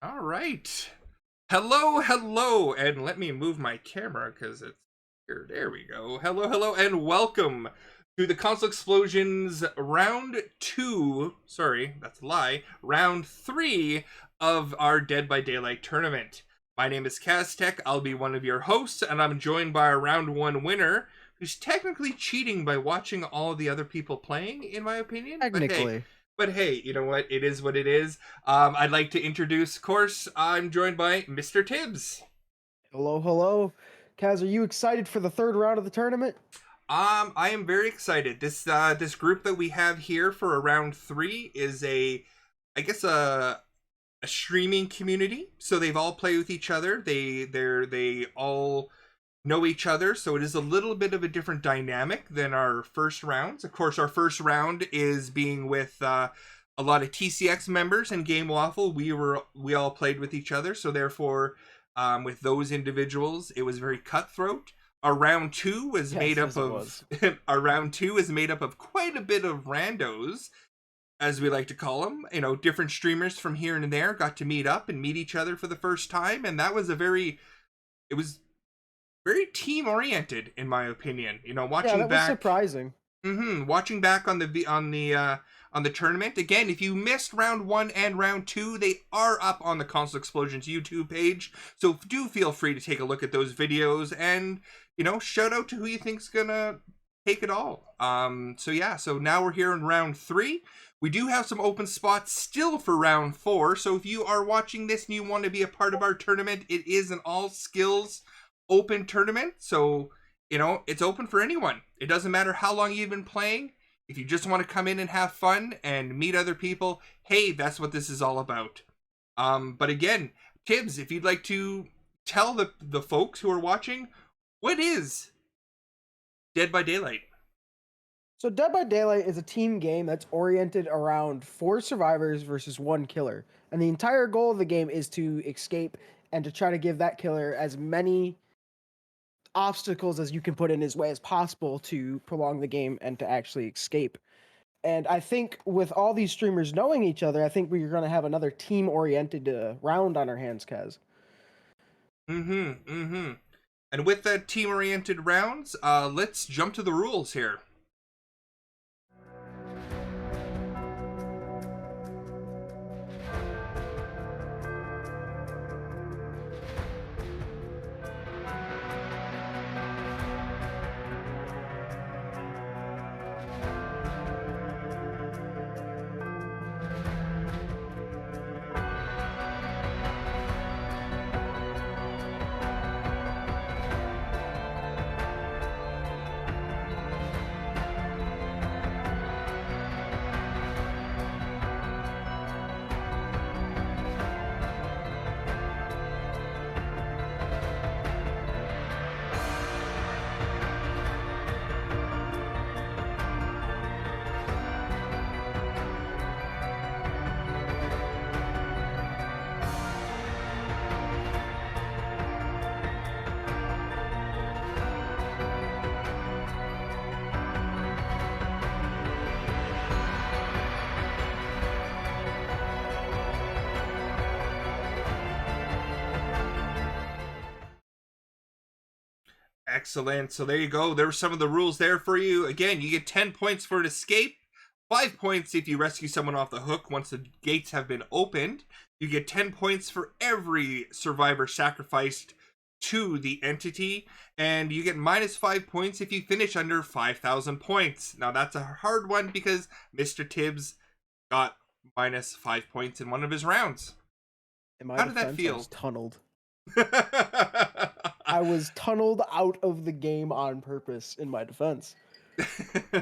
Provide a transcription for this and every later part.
All right. Hello, hello, and let me move my camera because it's here. There we go. Hello, hello, and welcome to the Console Explosions round two. Sorry, that's a lie. Round three of our Dead by Daylight tournament. My name is Kaztech. I'll be one of your hosts, and I'm joined by a round one winner who's technically cheating by watching all the other people playing, in my opinion. Technically. But hey, you know what? It is what it is. I'd like to introduce, of course, I'm joined by Mr. Tibbs. Hello, hello. Kaz, are you excited for the third round of the tournament? I am very excited. This group that we have here for a round three is I guess a streaming community. So they've all played with each other. They all know each other. So it is a little bit of a different dynamic than our first rounds. Of course, our first round is being with a lot of TCX members and Game Waffle. We all played with each other. So therefore, with those individuals, it was very cutthroat. Our round two was made Yes, up yes, it of was. our round two is made up of quite a bit of randos, as we like to call them. You know, different streamers from here and there got to meet up and meet each other for the first time, and that was it was very team oriented in my opinion. You know, Yeah, watching that was back surprising. watching back on the tournament again. If you missed round one and round two, they are up on the Console Explosions YouTube page. So do feel free to take a look at those videos and shout out to who you think's gonna take it all. So yeah. So now we're here in round three. We do have some open spots still for round four. So if you are watching this and you want to be a part of our tournament, it is an all skills open tournament. So it's open for anyone. It doesn't matter how long you've been playing. If you just want to come in and have fun and meet other people, hey, that's what this is all about. But again, Tibbs, if you'd like to tell the folks who are watching, what is Dead by Daylight? So, Dead by Daylight is a team game that's oriented around four survivors versus one killer. And the entire goal of the game is to escape and to try to give that killer as many obstacles as you can put in his way as possible to prolong the game and to actually escape. And I think with all these streamers knowing each other, I think we're going to have another team oriented round on our hands, Kaz. Mm-hmm. Mm-hmm. And with that team-oriented rounds, let's jump to the rules here. Excellent. So there you go. There were some of the rules there for you. Again, you get 10 points for an escape, 5 points if you rescue someone off the hook once the gates have been opened. You get 10 points for every survivor sacrificed to the entity, and you get minus 5 points if you finish under 5,000 points. Now that's a hard one because Mr. Tibbs got minus 5 points in one of his rounds. In my How did that defense, I feel? was tunneled. I was tunneled out of the game on purpose in my defense.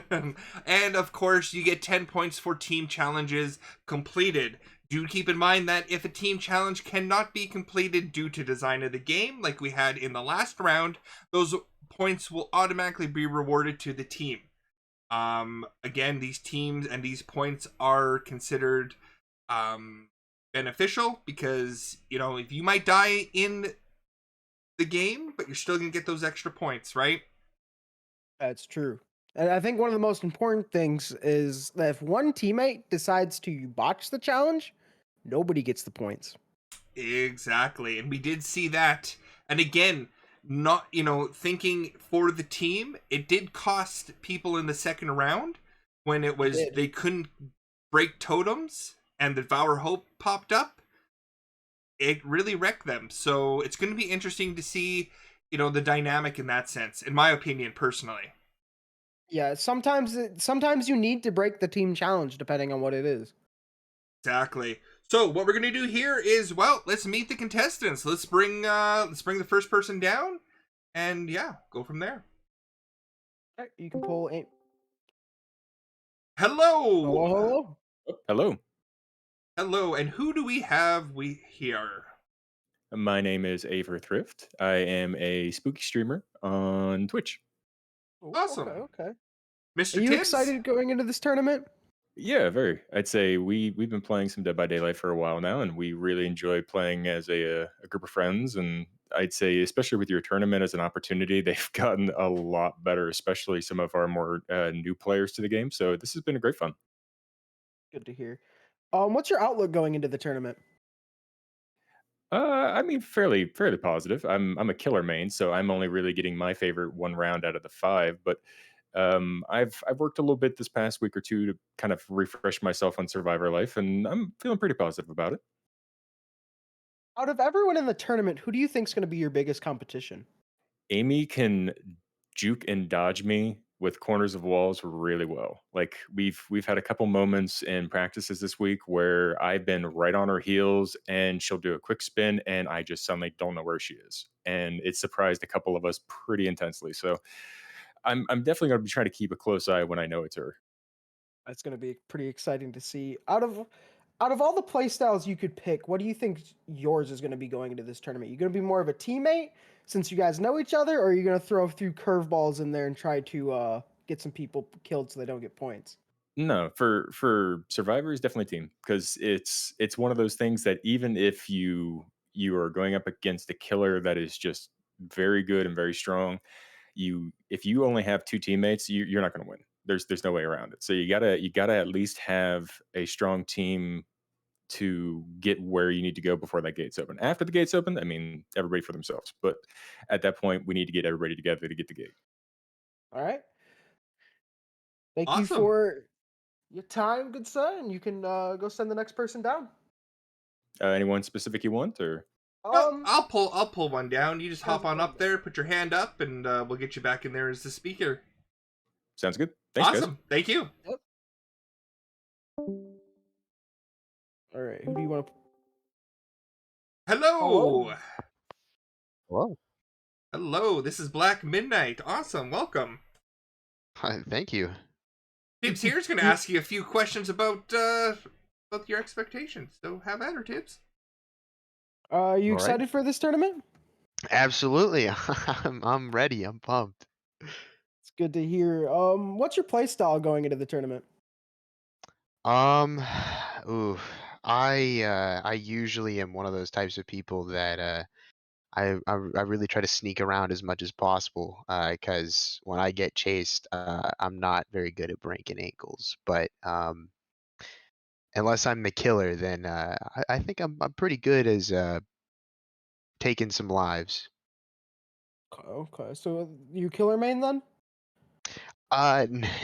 And of course, you get 10 points for team challenges completed. Do keep in mind that if a team challenge cannot be completed due to design of the game, like we had in the last round, those points will automatically be rewarded to the team. Again, these teams and these points are considered beneficial because, if you might die in the game, but you're still going to get those extra points, right? That's true. And I think one of the most important things is that if one teammate decides to botch the challenge, nobody gets the points. Exactly. And we did see that. And again, not, thinking for the team, it did cost people in the second round when it It was did. they couldn't break totems and the Devour Hope popped up. It really wrecked them. So it's going to be interesting to see, the dynamic in that sense, in my opinion, personally. Yeah, sometimes you need to break the team challenge depending on what it is. Exactly. So what we're gonna do here is, well, let's meet the contestants. Let's bring the first person down, and yeah, go from there. Okay, you can pull a hello, Hello, hello. Oh, hello. hello, and who do we have? We here. My name is Aver Thrift. I am a spooky streamer on Twitch. Oh, okay, Awesome, okay. Are Mr. you Tibbs. excited going into this tournament? Yeah, very. I'd say we've been playing some Dead by Daylight for a while now, and we really enjoy playing as a group of friends. And I'd say, especially with your tournament as an opportunity, they've gotten a lot better, especially some of our more new players to the game. So this has been a great fun. Good to hear. What's your outlook going into the tournament? I mean, fairly positive. I'm a killer main, so I'm only really getting my favorite one round out of the five. But I've worked a little bit this past week or two to kind of refresh myself on Survivor life, and I'm feeling pretty positive about it. Out of everyone in the tournament, who do you think is going to be your biggest competition? Amy can juke and dodge me with corners of walls really well. Like we've had a couple moments in practices this week where I've been right on her heels and she'll do a quick spin and I just suddenly don't know where she is. And it surprised a couple of us pretty intensely. So I'm definitely going to be trying to keep a close eye when I know it's her. That's going to be pretty exciting to see. Out of all the play styles you could pick, what do you think yours is going to be going into this tournament? You going to be more of a teammate since you guys know each other, or are you going to throw a few curveballs in there and try to get some people killed so they don't get points? No, for Survivor is definitely team because it's one of those things that even if you are going up against a killer that is just very good and very strong, you if you only have two teammates, you're not going to win. There's no way around it. So you gotta at least have a strong team to get where you need to go before that gate's open. After the gate's open, I mean everybody for themselves. But at that point, we need to get everybody together to get the gate. All right. Thank you Awesome. for your time, good sir, and you can go send the next person down. Anyone specific you want, or No, Um, I'll pull one down. You just there's hop on one up down. there, put your hand up, and we'll get you back in there as the speaker. sounds good? Thanks, guys. Awesome. Thank you. Yep. All right. Who do you want to? Hello. Hello. Hello. Hello. This is Black Midnight. Awesome. Welcome. Thank you. Tibbs here is going to ask you a few questions about your expectations. So have at her, Tibbs. Are you All right. excited for this tournament? Absolutely. I'm ready. I'm pumped. It's good to hear. What's your play style going into the tournament? Um, ooh, I usually am one of those types of people that I really try to sneak around as much as possible. Because when I get chased, I'm not very good at breaking ankles. But unless I'm the killer, then I think I'm pretty good as taking some lives. Okay, so you killer main then?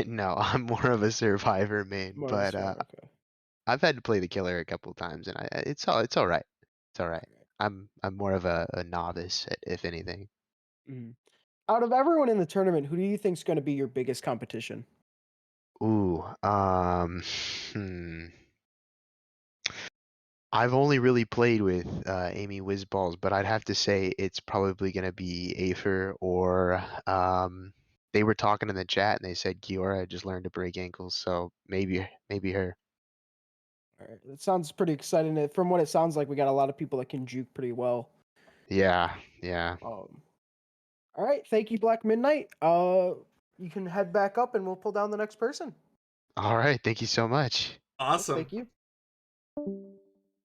No, I'm more of a survivor main, More of a but survivor. Okay. I've had to play the killer a couple times, and it's all right. It's all right. I'm more of a novice, if anything. Mhm. Out of everyone in the tournament, who do you think is going to be your biggest competition? Ooh, hmm. I've only really played with Amy Whizballs, but I'd have to say it's probably gonna be Afer or they were talking in the chat and they said Kiora just learned to break ankles, so maybe her. All right, that sounds pretty exciting. From what it sounds like, we got a lot of people that can juke pretty well. Yeah, yeah. All right, thank you, Black Midnight. You can head back up, and we'll pull down the next person. All right, thank you so much. Yep, Awesome. thank you.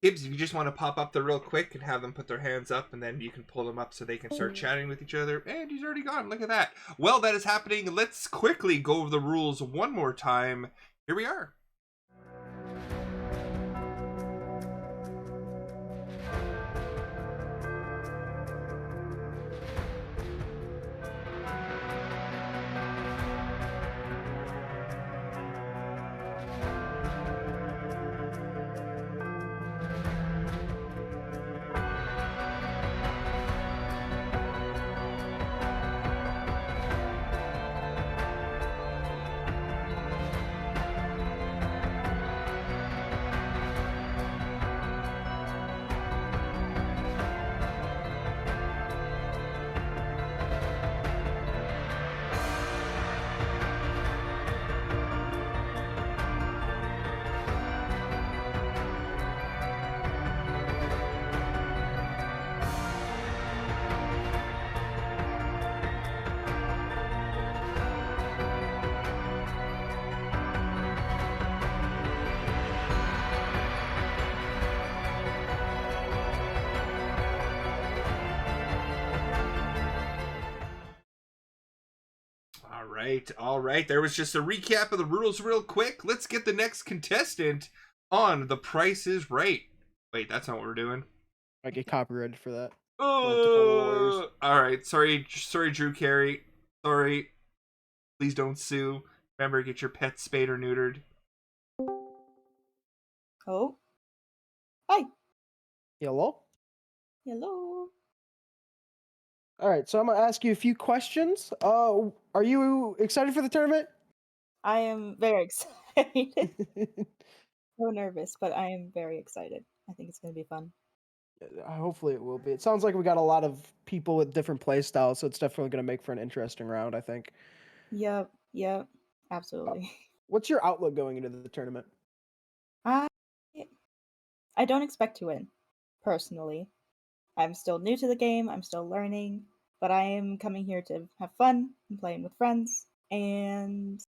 Tibbs, if you just want to pop up there real quick and have them put their hands up, and then you can pull them up so they can start chatting with each other. And he's already gone. Look at that. Well, that is happening. Let's quickly go over the rules one more time. Here we are. right, all right. There was just a recap of the rules real quick. Let's get the next contestant on The Price is Right. Wait, that's not what we're doing. I get copyrighted for that. We'll have to call the lawyers. All right. Sorry, Drew Carey. Sorry. Please don't sue. Remember, get your pet spayed or neutered. Oh. Hi. Hello? Hello. All right, so I'm gonna ask you a few questions. Are you excited for the tournament? I am very excited. So nervous, but I am very excited. I think it's going to be fun. Hopefully it will be. It sounds like we got a lot of people with different play styles, so it's definitely gonna make for an interesting round, I think. Yep. Absolutely. What's your outlook going into the tournament? I I don't expect to win, personally. I'm still new to the game, I'm still learning, but I am coming here to have fun and playing with friends, and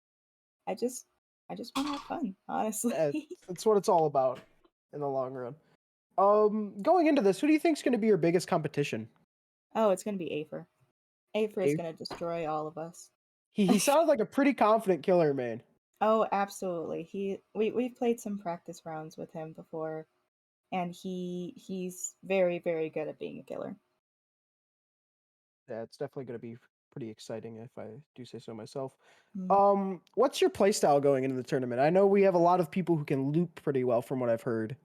I just want to have fun, honestly. That's what it's all about in the long run. Going into this, who do you think is going to be your biggest competition? Oh, it's going to be Afer. Afer is Afer? going to destroy all of us. He sounded like a pretty confident killer, man. Oh, absolutely. We've played some practice rounds with him before, and he's very, very good at being a killer. Yeah, it's definitely going to be pretty exciting if I do say so myself. Mm. What's your playstyle going into the tournament? I know we have a lot of people who can loop pretty well from what I've heard.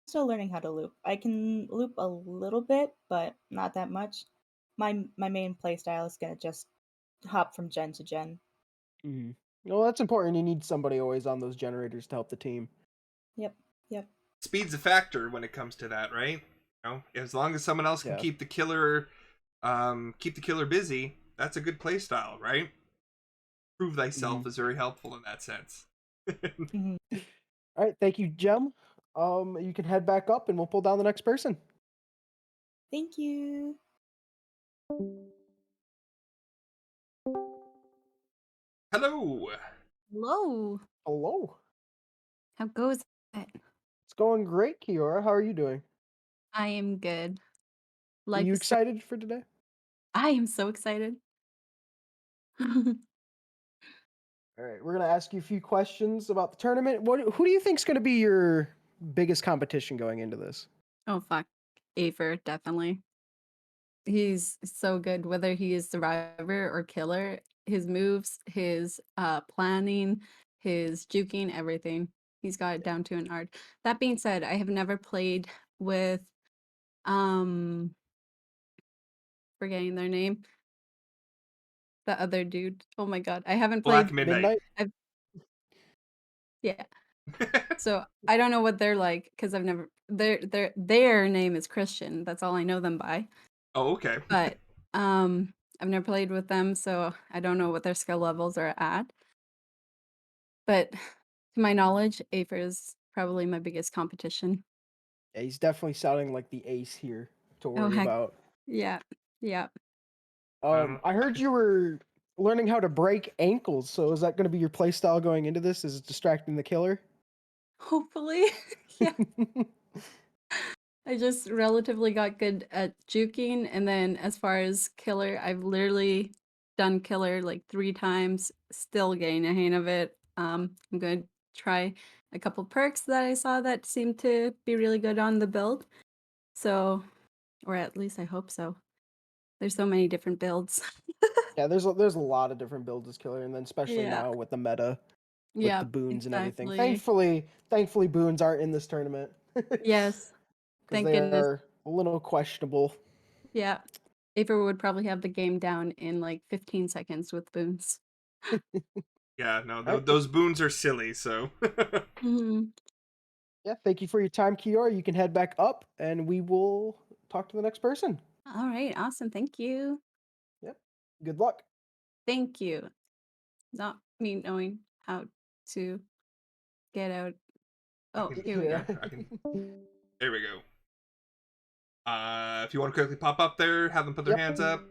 Still learning how to loop. I can loop a little bit, but not that much. My main playstyle is gonna just hop from gen to gen. Mm-hmm. Well, that's important. You need somebody always on those generators to help the team. Yep. Speed's a factor when it comes to that, right? You know, as long as someone else can Yeah. keep the killer busy, that's a good play style, right? Prove thyself is very helpful in that sense. Mhm. All right, thank you, Jem. You can head back up and we'll pull down the next person. Thank you. Hello. Hello. Hello. How goes it? It's going great, Kiora. How are you doing? I am good. Are Life you is excited for today? I am so excited. All right, we're gonna ask you a few questions about the tournament. Who do you think is gonna be your biggest competition going into this? Oh fuck. Afer, definitely. He's so good, whether he is survivor or killer. His moves, his planning, his juking, everything. He's got it down to an art. That being said, I have never played with um forgetting their name. The other dude. Oh my god. I haven't Black played Midnight. yeah. So I don't know what they're like because I've never their name is Christian. That's all I know them by. Oh, okay. But I've never played with them, so I don't know what their skill levels are at. But to my knowledge, Afer is probably my biggest competition. Yeah, he's definitely sounding like the ace here to Oh worry heck, about. yeah, yeah. I heard you were learning how to break ankles. So is that going to be your play style going into this? Is it distracting the killer? Hopefully, yeah. I just relatively got good at juking, and then as far as killer, I've literally done killer like 3 times, still getting a hang of it. I'm gonna try a couple perks that I saw that seemed to be really good on the build. So, or at least I hope so. There's so many different builds. Yeah, there's a lot of different builds as killer, and then especially Yeah. now with the meta, with Yeah, the boons and everything. exactly. Thankfully, boons aren't in this tournament Yes, because thank they goodness. are a little questionable. Yeah. Afer would probably have the game down in like 15 seconds with boons. Yeah, no, Right. those boons are silly, so. Mhm. Yeah, thank you for your time, Kiora. You can head back up, and we will talk to the next person. All right, awesome. Thank you. Yep. Good luck. Thank you. Not me knowing how to get out. Oh, here we go. There we go. If you want to quickly pop up there, have them put their Yep. hands up.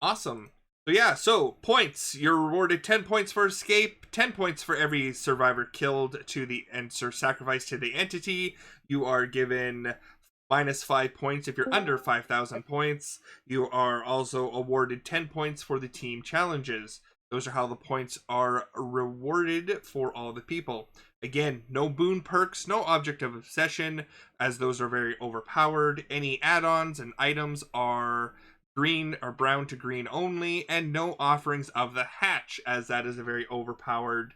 Awesome. So yeah, so points. You're rewarded 10 points for escape, 10 points for every survivor killed to the sacrificed to the entity. You are given minus 5 points if you're under 5,000 points. You are also awarded 10 points for the team challenges. Those are how the points are rewarded for all the people. Again, no boon perks, no object of obsession, as those are very overpowered. Any add-ons and items are green or brown to green only, and no offerings of the hatch, as that is a very overpowered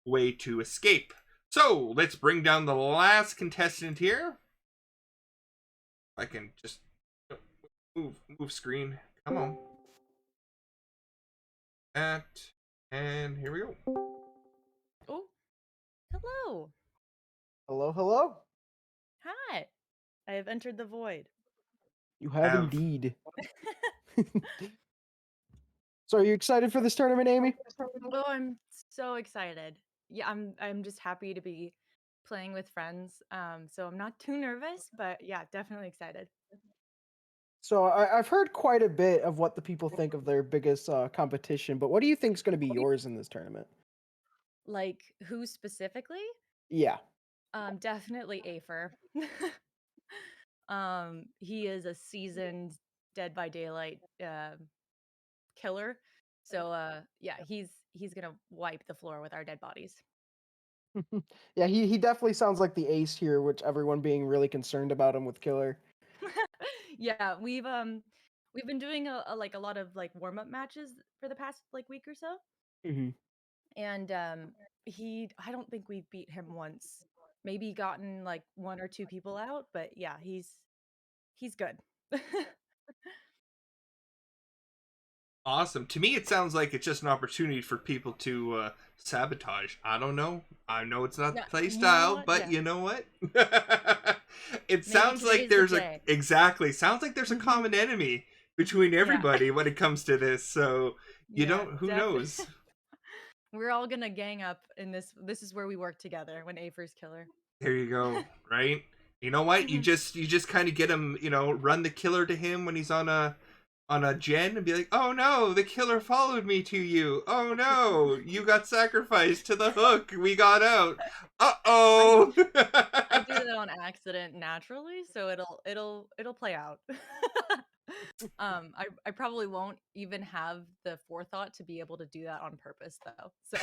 way to escape. So, let's bring down the last contestant here. I can just move screen. Come on. And here we go. Oh, hello. Hello, hello. Hi. I have entered the void. You have indeed. So, are you excited for this tournament, Amy? Oh, I'm so excited. Yeah, I'm just happy to be playing with friends. So I'm not too nervous, but yeah, definitely excited. So, I've heard quite a bit of what the people think of their biggest competition, but what do you think is going to be yours in this tournament? Like who specifically? Yeah. Definitely Afer. He is a seasoned Dead by Daylight killer. So yeah, he's gonna wipe the floor with our dead bodies. Yeah, he definitely sounds like the ace here, which everyone being really concerned about him with Killer. Yeah, we've been doing a lot of like warm up matches for the past like week or so, Mm-hmm. and I don't think we've beat him once. Maybe gotten like one or two people out, but yeah, he's good. Awesome. To me, it sounds like it's just an opportunity for people to sabotage. I don't know. I know it's not the Yeah, play you know style, what? but Yeah. you know what? It Maybe sounds like today's the there's a day. exactly. Sounds like there's a common enemy between Yeah. everybody when it comes to this. So you Yeah, don't. Who knows? We're all gonna gang up in this. This is where we work together when Afer's killer. There you go. Right. You know what? You just kind of get him. Run the killer to him when he's on a gen and be like, oh no, the killer followed me to you. Oh no, you got sacrificed to the hook. We got out. Uh-oh. I do that on accident naturally, so it'll play out. I probably won't even have the forethought to be able to do that on purpose though. So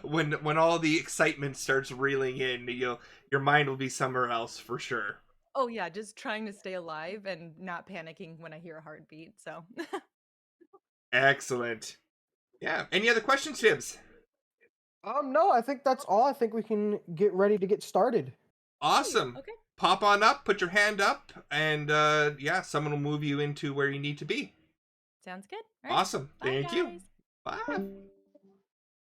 when all the excitement starts reeling in, your mind will be somewhere else for sure. oh yeah, just trying to stay alive and not panicking when I hear a heartbeat. So Excellent. Yeah. Any other questions, Tibbs? No, I think that's all. I think we can get ready to get started. Awesome. okay, Pop on up, put your hand up, and yeah, someone will move you into where you need to be. sounds good. All right. Awesome. Bye, Thank you. guys. Bye.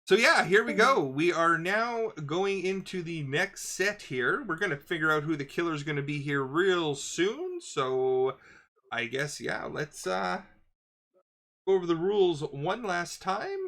So yeah, here we go. We are now going into the next set here. We're going to figure out who the killer is going to be here real soon. So I guess, yeah, let's go over the rules one last time.